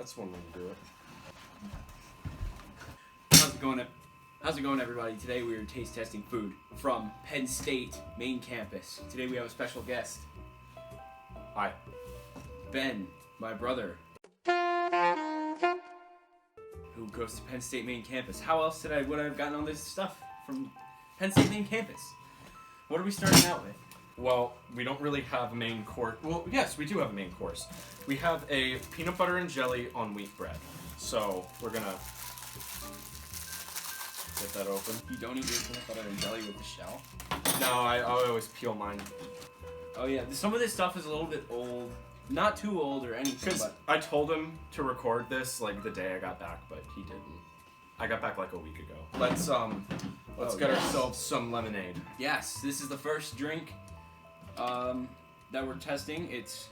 That's one way to do it. How's it going, everybody? Today we are taste testing food from Penn State main campus. Today we have a special guest. Hi. Ben, my brother, who goes to Penn State main campus. How else would I have gotten all this stuff from Penn State main campus? What are we starting out with? Well, we don't really have a main course. Well, yes, we do have a main course. We have a peanut butter and jelly on wheat bread. So we're gonna get that open. You don't eat your peanut butter and jelly with the shell? No, I always peel mine. Oh yeah, some of this stuff is a little bit old. Not too old or anything, Because but I told him to record this like the day I got back, but he didn't. I got back like a week ago. Let's get ourselves some lemonade. yes, this is the first drink that we're testing. It's,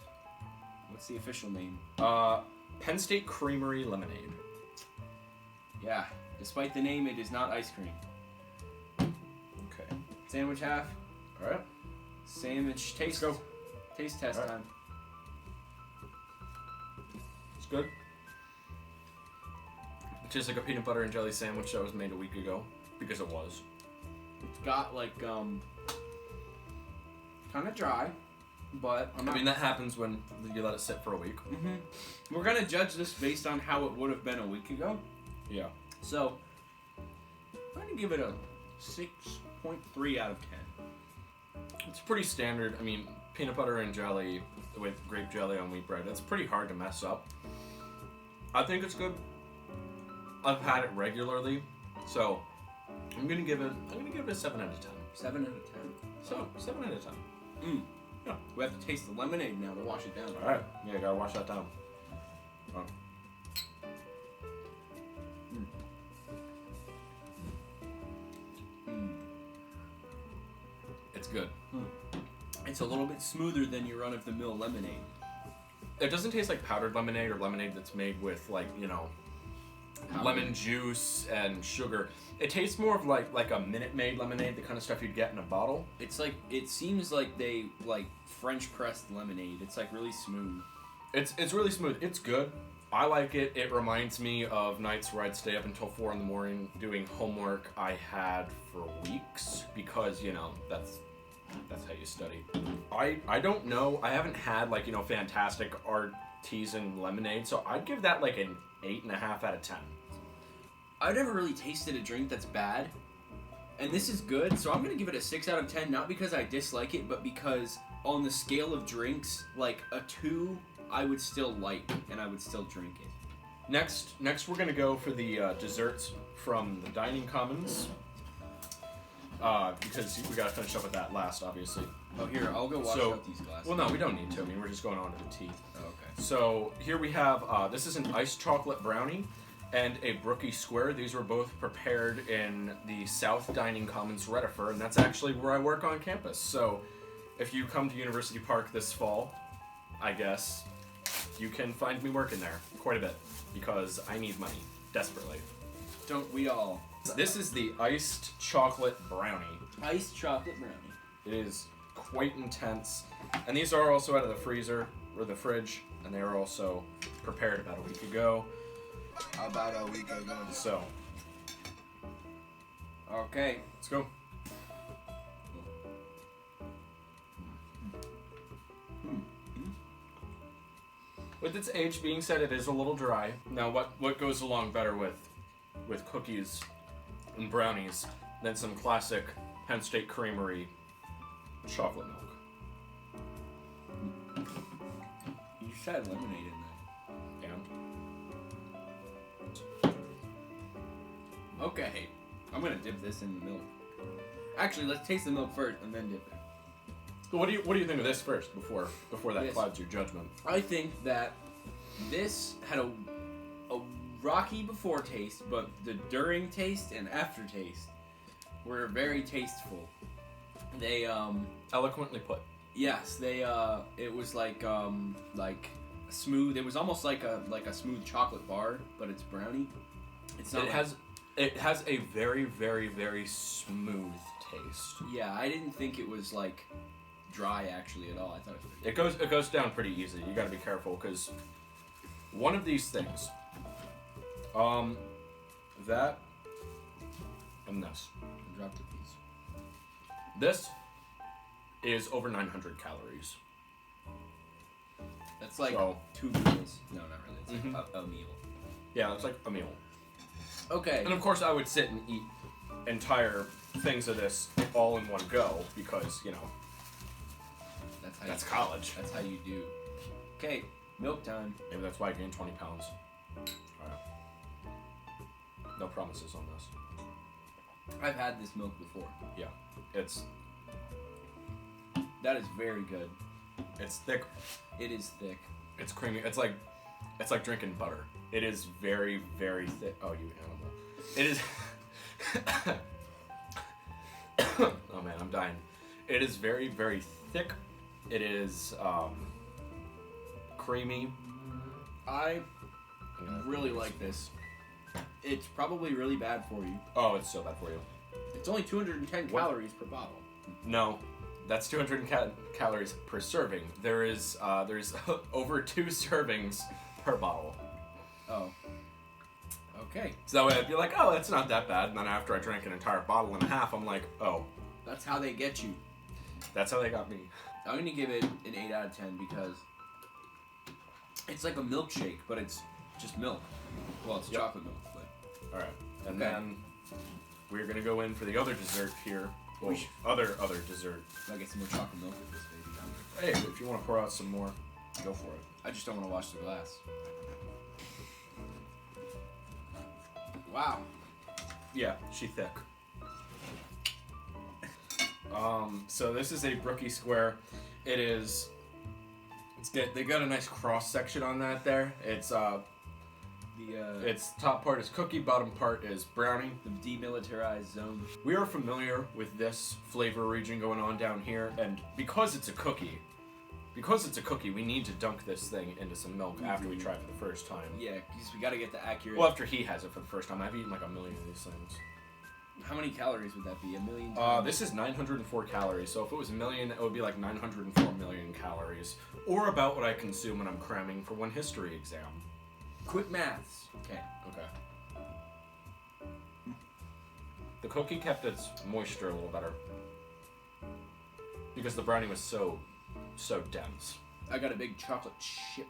what's the official name? Penn State Creamery Lemonade. Yeah, despite the name, it is not ice cream. Okay. Sandwich half. All right. Sandwich taste. Let's go. Taste test All right. time. It's good. It tastes like a peanut butter and jelly sandwich that was made a week ago, because it was. It's got like kind of dry, but I mean, that happens when you let it sit for a week. Mm-hmm. We're gonna judge this based on how it would have been a week ago. Yeah. So I'm gonna give it a 6.3 out of 10. It's pretty standard. I mean, peanut butter and jelly with grape jelly on wheat bread. It's pretty hard to mess up. I think it's good. I've had it regularly, so I'm gonna give it a 7 out of 10. 7 out of 10. So 7 out of 10. Yeah. We have to taste the lemonade now to wash it down. All right. Yeah, gotta wash that down. It's good. It's a little bit smoother than your run-of-the-mill lemonade. It doesn't taste like powdered lemonade or lemonade that's made with lemon juice and sugar. It tastes more of like a Minute Maid lemonade, the kind of stuff you'd get in a bottle. It's like, it seems like they French pressed lemonade. It's like really smooth. It's really smooth. It's good. I like it. It reminds me of nights where I'd stay up until 4 a.m. doing homework I had for weeks because that's how you study. I don't know. I haven't had fantastic artisan lemonade, so I'd give that like an 8.5 out of 10. I've never really tasted a drink that's bad, and this is good, so I'm gonna give it a 6 out of 10, not because I dislike it, but because on the scale of drinks, like a 2 I would still like, and I would still drink it. Next we're gonna go for the desserts from the dining commons. Because we gotta finish up with that last, obviously. Oh, here, I'll go wash out these glasses. Well, no, we don't need to. I mean, we're just going on to the tea. Oh, okay. So here we have, this is an iced chocolate brownie and a brookie square. These were both prepared in the South Dining Commons, Reddifer, and that's actually where I work on campus. So if you come to University Park this fall, I guess, you can find me working there quite a bit because I need money, desperately. Don't we all? This is the iced chocolate brownie. Iced chocolate brownie. It is quite intense. And these are also out of the freezer, or the fridge, and they are also prepared about a week ago. About a week ago. So, Okay. let's go. With its age being said, it is a little dry. Now, what goes along better with cookies and brownies than some classic Penn State Creamery chocolate milk? You said lemonade in And there. Okay. I'm gonna dip this in the milk. Actually, let's taste the milk first and then dip it. so what do you think of this first before that This. clouds your judgment? I think that this had a rocky before taste, but the during taste and aftertaste were very tasteful. They Eloquently put. yes, they it was like smooth. It was almost like a smooth chocolate bar, but it's brownie. It's not. It has a very, very, very smooth taste. Yeah, I didn't think it was like dry actually at all. I thought it was. It goes down pretty easy. You got to be careful because one of these things. That and this. Drop the piece. This is over 900 calories. That's like So- 2 meals. No, not really. It's like a meal. Yeah, it's like a meal. Okay. And of course, I would sit and eat entire things of this all in one go because, you know, that's college. That's how you do. Okay, milk time. Maybe that's why I gained 20 pounds. Alright. No promises on this. I've had this milk before. Yeah. It's That is very good. thick. It is thick. It's creamy. It's like drinking butter. It is very, very thick. Oh, you animal. It is. Oh man, I'm dying. It is very, very thick. It is creamy. I really like this. It's probably really bad for you. Oh, it's so bad for you. It's only 210 What? calories per bottle. No, that's 200 calories per serving. There's over 2 servings per bottle. Oh. Okay. So that way I'd be like, oh, that's not that bad. And then after I drank an entire bottle and a half, I'm like, oh, That's how they get you. that's how they got me. I'm gonna give it an 8 out of 10 because it's like a milkshake, but it's just milk. Well, it's Yep. chocolate milk, but All right, and Okay. then we're gonna go in for the other dessert here. Well, We should- other dessert. I get some more chocolate milk with this baby. Hey, if you want to pour out some more, go for it. I just don't want to wash the glass. Wow. Yeah, she thick. So this is a brookie square. It is. It's good. They got a nice cross section on that there. It's its top part is cookie, bottom part is brownie. The demilitarized zone. We are familiar with this flavor region going on down here, and because it's a cookie, we need to dunk this thing into some milk after we try it for the first time. Yeah, because we gotta get the accurate. Well, after he has it for the first time. I've eaten like a million of these things. How many calories would that be? 1,000,000? This is 904 calories, so if it was a million, it would be like 904 million calories. Or about what I consume when I'm cramming for one history exam. Quick maths. Okay. Okay. The cookie kept its moisture a little better. Because the brownie was so dense. I got a big chocolate chip.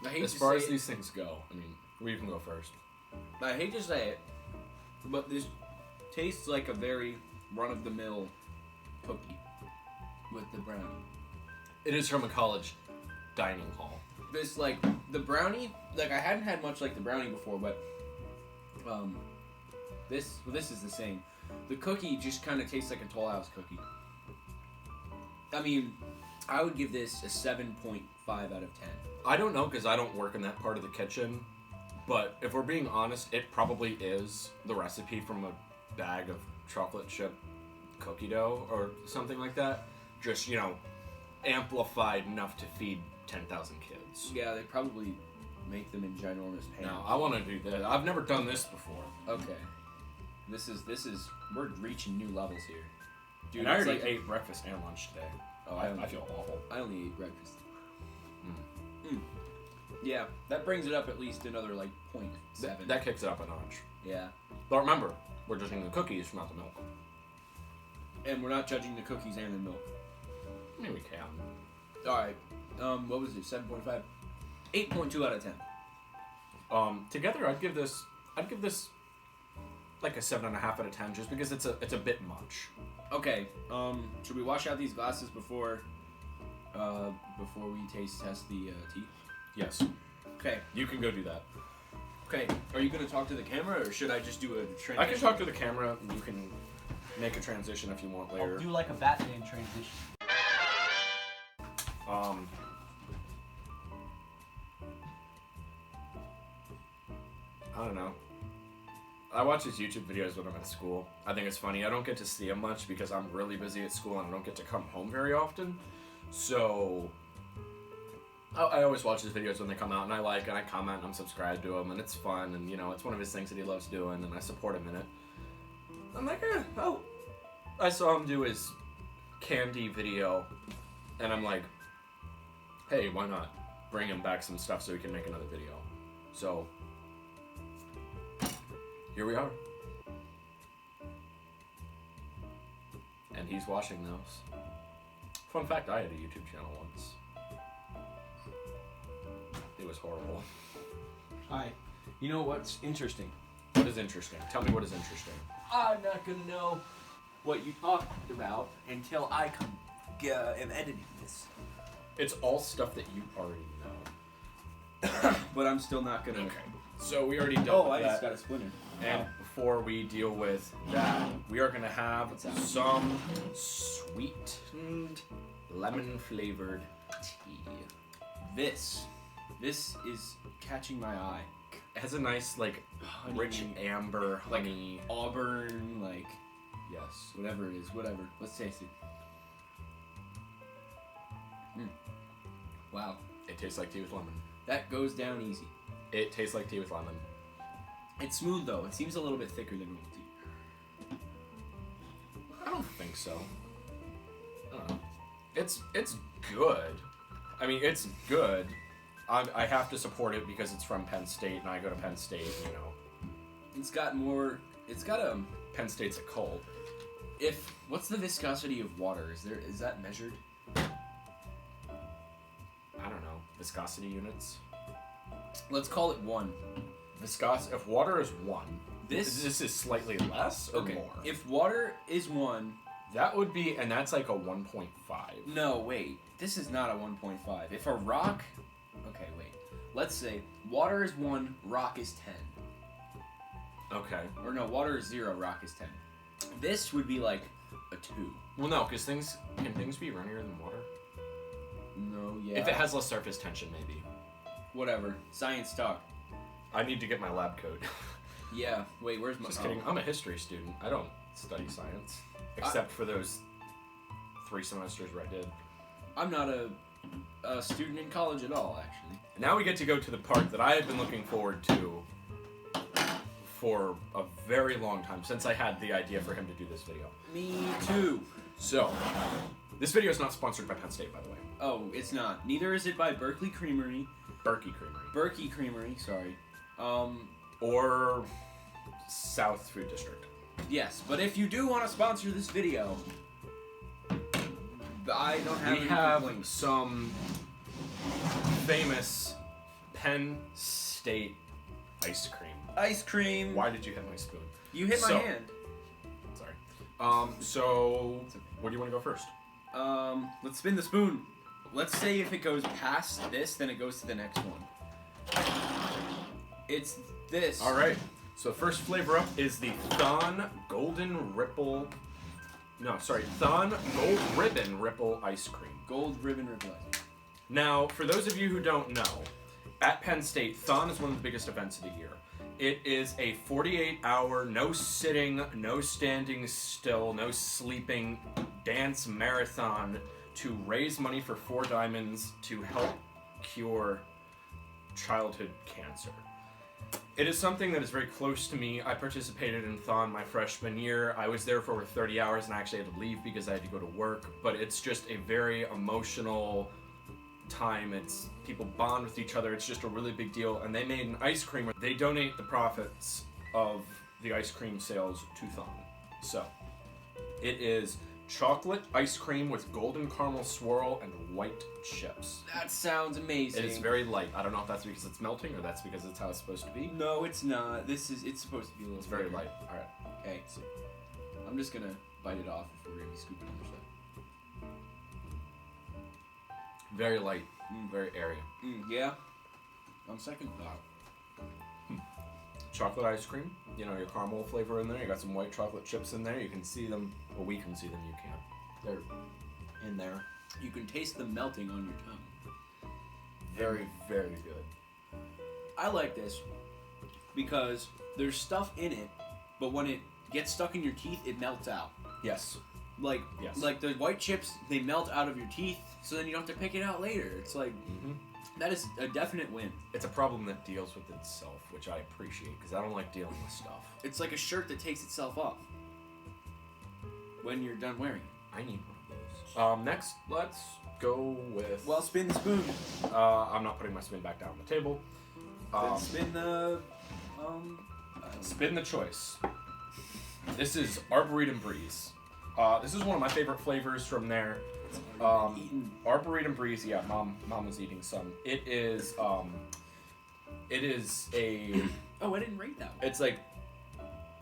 I hate As to far say as these things go, I mean, we can go first. I hate to say it, but this tastes like a very run-of-the-mill cookie with the brownie. It is from a college dining hall. This, like, the brownie, like, I hadn't had much like the brownie before, but, this is the same. The cookie just kind of tastes like a Toll House cookie. I mean, I would give this a 7.5 out of 10. I don't know because I don't work in that part of the kitchen, but if we're being honest, it probably is the recipe from a bag of chocolate chip cookie dough or something like that. Just, you know, amplified enough to feed 10,000 kids. Yeah, they probably make them in ginormous pans. No, I want to do that. I've never done this before. Okay. This is, we're reaching new levels here. Dude, And I it's already like, ate breakfast and lunch today. Oh, I I feel awful. I only ate breakfast. Yeah, that brings it up at least another, like, 0.7. That kicks it up a notch. Yeah. But remember, we're judging the cookies, not the milk. And we're not judging the cookies and the milk. I mean, we can. Alright. What was it? 7.5? 8.2 out of 10. Together, I'd give this like a 7.5 out of 10, just because it's a bit much. Okay. Should we wash out these glasses before we test the tea? Yes, Okay. you can go do that. Okay. Are you gonna talk to the camera, or should I just do a transition? I can talk to the camera. And you can make a transition if you want later. I'll do like a Batman transition. I don't know. I watch his YouTube videos when I'm at school. I think it's funny. I don't get to see him much because I'm really busy at school and I don't get to come home very often. So I always watch his videos when they come out, and I like and I comment and I'm subscribed to him, and it's fun, and you know, it's one of his things that he loves doing, and I support him in it. I'm like, oh. I saw him do his candy video, and I'm like, hey, why not? bring him back some stuff so he can make another video. So, here we are. And he's watching those. Fun fact, I had a YouTube channel once. It was horrible. Hi. You know what's interesting? What is interesting? Tell me what is interesting. I'm not gonna know what you talked about until I am editing this. It's all stuff that you already know. But I'm still not gonna. Okay. So we already dealt with I that. just got a splinter. And before we deal with that, we are going to have some sweetened lemon-flavored tea. This is catching my eye. It has a nice, like, Honey, rich amber honey. like auburn, like Yes. whatever it is, whatever. Let's taste it. Wow, It tastes like tea with lemon. that goes down easy. It tastes like tea with lemon. It's smooth though. It seems a little bit thicker than normal tea. I don't think so. I don't know. It's good. I mean, it's good. I have to support it because it's from Penn State, and I go to Penn State, you know. It's got a. Penn State's a cult. What's the viscosity of water? Is that measured? I don't know. Viscosity units? Let's call it 1. If water is 1, This is slightly less or okay. more? If water is 1, That would be, and that's like a 1.5. no, wait. This is not a 1.5. If a rock, okay, wait. Let's say water is 1, rock is 10. Okay. Or no, water is 0, rock is 10. This would be like a 2. Well, no, because can things be runnier than water? No, yeah. If it has less surface tension, maybe. Whatever. Science talk. I need to get my lab coat. Yeah. Wait, where's my? Just kidding. I'm a history student. I don't study science, except for those 3 semesters where I did. I'm not a student in college at all, actually. Now we get to go to the part that I have been looking forward to for a very long time, since I had the idea for him to do this video. Me too. So, this video is not sponsored by Penn State, by the way. Oh, it's not. Neither is it by Berkeley Creamery. Berkey Creamery. Berkey Creamery, sorry. Or South Food District. Yes, but if you do want to sponsor this video, I don't have We any have complaints. some famous Penn State ice cream. Ice cream. Why did you hit my spoon? You hit my So- hand. Sorry. So, where do you want to go first? Let's spin the spoon. Let's say if it goes past this, then it goes to the next one. It's this. All right. So first flavor up is the Thon Golden Ripple. No, sorry, Thon Gold Ribbon Ripple ice cream. Gold ribbon ripple. Now, for those of you who don't know, at Penn State, Thon is one of the biggest events of the year. It is a 48-hour, no sitting, no standing still, no sleeping dance marathon to raise money for 4 Diamonds to help cure childhood cancer. It is something that is very close to me. I participated in Thon my freshman year. I was there for over 30 hours and I actually had to leave because I had to go to work. But it's just a very emotional time. It's people bond with each other. It's just a really big deal. And they made an ice cream where they donate the profits of the ice cream sales to Thon. So it is chocolate ice cream with golden caramel swirl and white chips. That sounds amazing. It is very light. I don't know if that's because it's melting or that's because it's how it's supposed to be. No, it's not. It's supposed to be a little. It's very thicker. light. All right. Okay. So I'm just gonna bite it off if we're gonna be scooping other stuff. Very light. Very airy. Yeah. On second thought. Chocolate ice cream. You know, your caramel flavor in there. You got some white chocolate chips in there. You can see them. Well, we can see them. You can't. They're in there. You can taste them melting on your tongue. Very, very good. I like this because there's stuff in it, but when it gets stuck in your teeth, it melts out. Yes. Like, Yes. like the white chips, they melt out of your teeth, so then you don't have to pick it out later. It's like, that is a definite win. It's a problem that deals with itself, which I appreciate because I don't like dealing with stuff. It's like a shirt that takes itself off when you're done wearing it. I need one of those. Next, let's go with. Well, spin the spoon. I'm not putting my spoon back down on the table. Then spin the. Spin the choice. This is Arboretum Breeze. This is one of my favorite flavors from there. Arboretum Breeze. Yeah, mom was eating some. It is a. Oh, I didn't rate that one. It's like.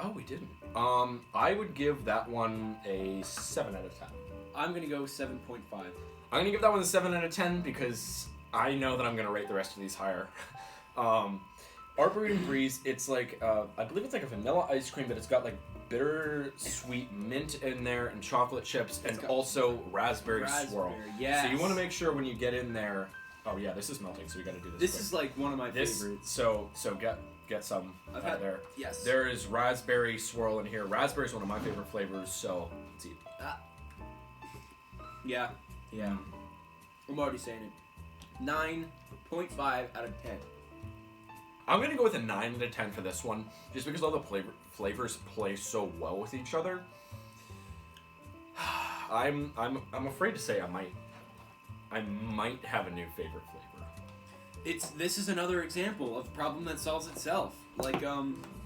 Oh, we didn't. I would give that one a 7 out of 10. I'm gonna go 7.5. I'm gonna give that one a 7 out of 10 because I know that I'm gonna rate the rest of these higher. Arboretum Breeze, it's like I believe it's like a vanilla ice cream, but it's got like bitter sweet mint in there and chocolate chips and also raspberry swirl. Yes. So you want to make sure when you get in there. Oh yeah, this is melting, so we got to do this. This quick. is like one of my favorites. So get some I've out had there. Yes. There is raspberry swirl in here. Raspberry is one of my favorite flavors, so let's eat. Yeah. I'm already saying it. 9.5 out of 10. I'm gonna go with a 9 out of 10 for this one, just because all the flavors play so well with each other. I'm afraid to say I might have a new favorite flavor. This is another example of a problem that solves itself. Like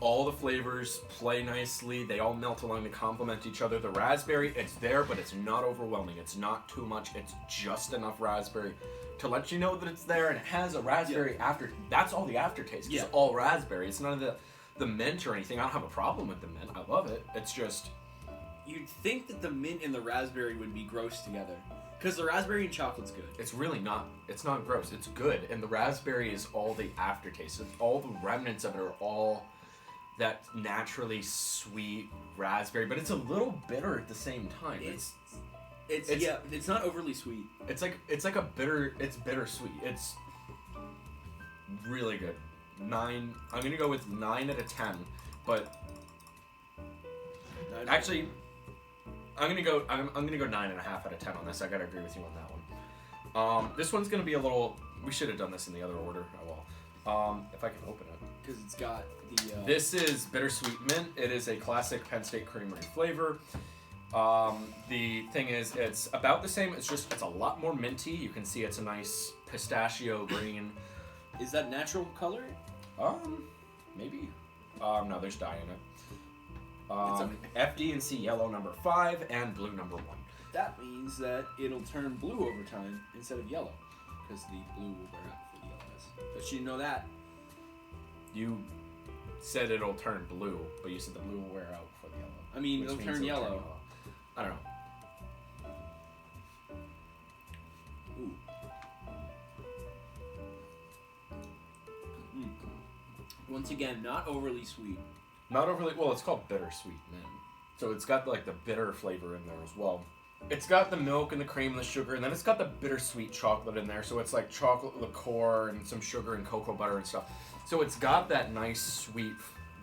all the flavors play nicely. They all melt along to complement each other. The raspberry, it's there, but it's not overwhelming. It's not too much. It's just enough raspberry to let you know that it's there, and it has a raspberry after. That's all the aftertaste. It's all raspberry. It's none of the mint or anything. I don't have a problem with the mint. I love it. It's just. You'd think that the mint and the raspberry would be gross together. Because the raspberry and chocolate's good. It's really not. It's not gross. It's good. And the raspberry is all the aftertaste. It's all the remnants of it are all that naturally sweet raspberry. But it's a little bitter at the same time. It's not overly sweet. It's like a bitter. It's bittersweet. It's really good. 9. I'm gonna go with 9 out of 10. But actually. I'm gonna go 9.5 out of 10 on this. I gotta agree with you on that one. This one's gonna be a little. We should have done this in the other order. I will. If I can open it. Because it's got the. This is bittersweet mint. It is a classic Penn State Creamery flavor. The thing is, it's about the same. It's a lot more minty. You can see it's a nice pistachio green. Is that natural color? Maybe. No, there's dye in it. FD and C yellow number 5 and blue number 1. That means that it'll turn blue over time instead of yellow, because the blue will wear out for the yellow. But you know that. You said it'll turn blue, but you said the blue will wear out for the yellow. I mean, it'll turn yellow. I don't know. Ooh. Once again, not overly sweet. Not overly. Well, it's called bittersweet mint, so it's got like the bitter flavor in there as well. It's got the milk and the cream and the sugar, and then it's got the bittersweet chocolate in there. So it's like chocolate liqueur and some sugar and cocoa butter and stuff. So it's got that nice sweet,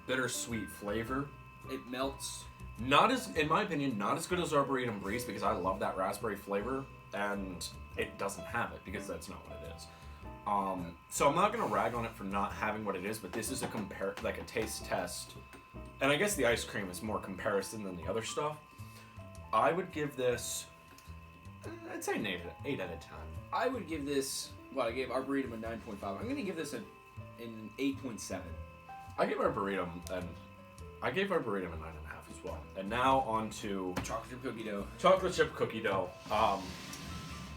bittersweet flavor. It melts. In my opinion, not as good as Arboretum Breeze because I love that raspberry flavor, and it doesn't have it because that's not what it is. So I'm not gonna rag on it for not having what it is, but this is a taste test, and I guess the ice cream is more comparison than the other stuff. I would give this, I'd say an 8 out of 10. I would give this. Well, I gave Arboretum a 9.5. I'm gonna give this an 8.7. I gave Arboretum a 9.5 as well. And now on to chocolate chip cookie dough. Chocolate chip cookie dough.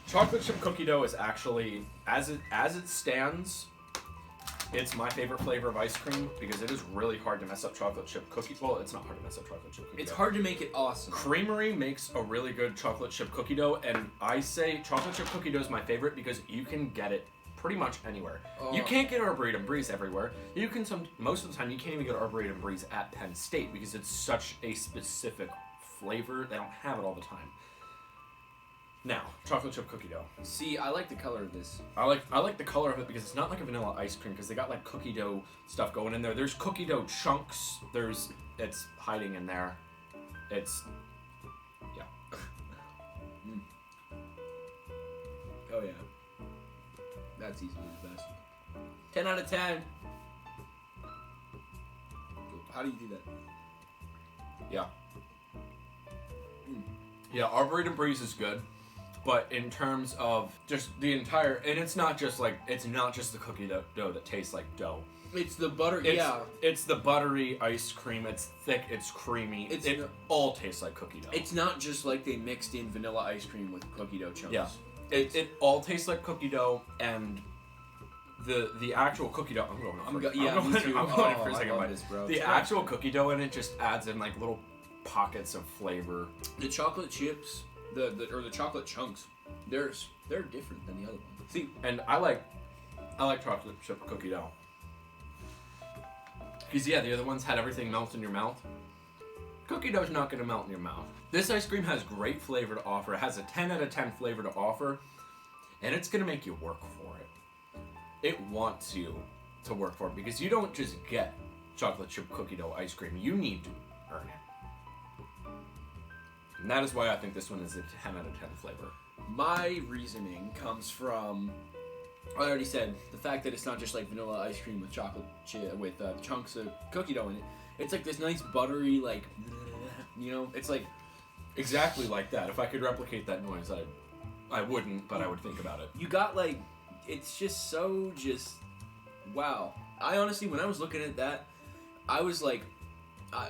Chocolate chip cookie dough is actually, as it stands, it's my favorite flavor of ice cream because it is really hard to mess up chocolate chip cookie. Well, it's not hard to mess up chocolate chip cookie It's dough. hard to make it awesome. Creamery makes a really good chocolate chip cookie dough, and I say chocolate chip cookie dough is my favorite because you can get it pretty much anywhere. You can't get Arboretum Breeze everywhere. You can most of the time you can't even get Arboretum Breeze at Penn State because it's such a specific flavor. They don't have it all the time. Now, chocolate chip cookie dough. See, I like the color of this. I like the color of it because it's not like a vanilla ice cream because they got like cookie dough stuff going in there. There's cookie dough chunks. It's hiding in there. It's Oh yeah. That's easily the best. 10 out of 10. How do you do that? Yeah. Yeah, Arboretum Breeze is good. But in terms of just the entire, and it's not just the cookie dough that tastes like dough. It's the butter. It's the buttery ice cream. It's thick. It's creamy. It all tastes like cookie dough. It's not just like they mixed in vanilla ice cream with cookie dough chunks. Yeah. It all tastes like cookie dough, and the actual cookie dough. I'm going for a second. This, bro. The actual cookie dough in it just adds in like little pockets of flavor. The chocolate chips, the chocolate chunks, they're different than the other ones. See, and I like chocolate chip cookie dough. Because the other ones had everything melt in your mouth. Cookie dough's not going to melt in your mouth. This ice cream has great flavor to offer. It has a 10 out of 10 flavor to offer, and it's going to make you work for it. It wants you to work for it because you don't just get chocolate chip cookie dough ice cream. You need to earn it. And that is why I think this one is a 10 out of 10 flavor. My reasoning comes from, I already said, the fact that it's not just like vanilla ice cream with chocolate with chunks of cookie dough in it. It's like this nice buttery, like, it's like... Exactly like that. If I could replicate that noise, I wouldn't, but I would think about it. You got like, it's just so wow. I honestly, when I was looking at that, I was like,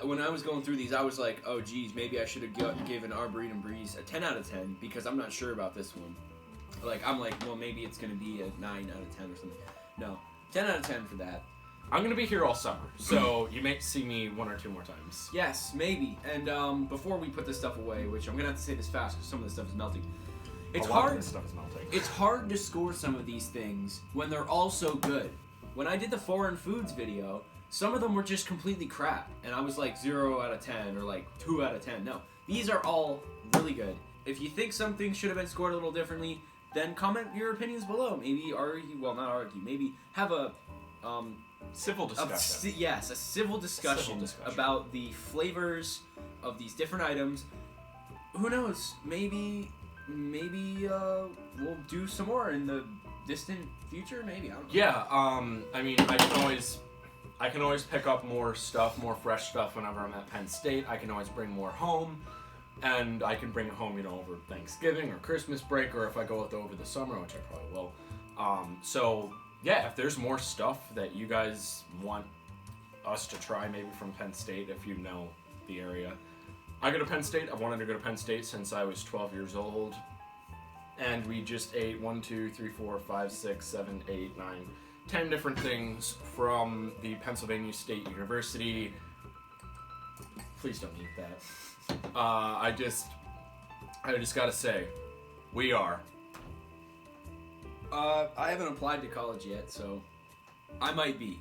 when I was going through these, I was like, oh geez, maybe I should have given Arboretum Breeze a 10 out of 10 because I'm not sure about this one. I'm like, well, maybe it's going to be a 9 out of 10 or something. No, 10 out of 10 for that. I'm going to be here all summer, so you may see me one or two more times. Yes, maybe. And before we put this stuff away, which I'm going to have to say this fast because some of this stuff is melting. It's hard. This stuff is melting. It's hard to score some of these things when they're all so good. When I did the foreign foods video, some of them were just completely crap, and I was like 0 out of 10 or like 2 out of 10. No, these are all really good. If you think something should have been scored a little differently, then comment your opinions below. Maybe argue, well, not argue. Maybe have a civil discussion. A civil discussion about the flavors of these different items. Who knows? Maybe we'll do some more in the distant future. Maybe, I don't know. Yeah. I mean, I can always pick up more stuff, more fresh stuff whenever I'm at Penn State. I can always bring more home, and I can bring it home, over Thanksgiving or Christmas break, or if I go out over the summer, which I probably will. So yeah, if there's more stuff that you guys want us to try, maybe from Penn State, if you know the area. I go to Penn State. I've wanted to go to Penn State since I was 12 years old. And we just ate 1, 2, 3, 4, 5, 6, 7, 8, 9, 10 different things from the Pennsylvania State University. Please don't eat that. I just gotta say, we are. I haven't applied to college yet, so I might be.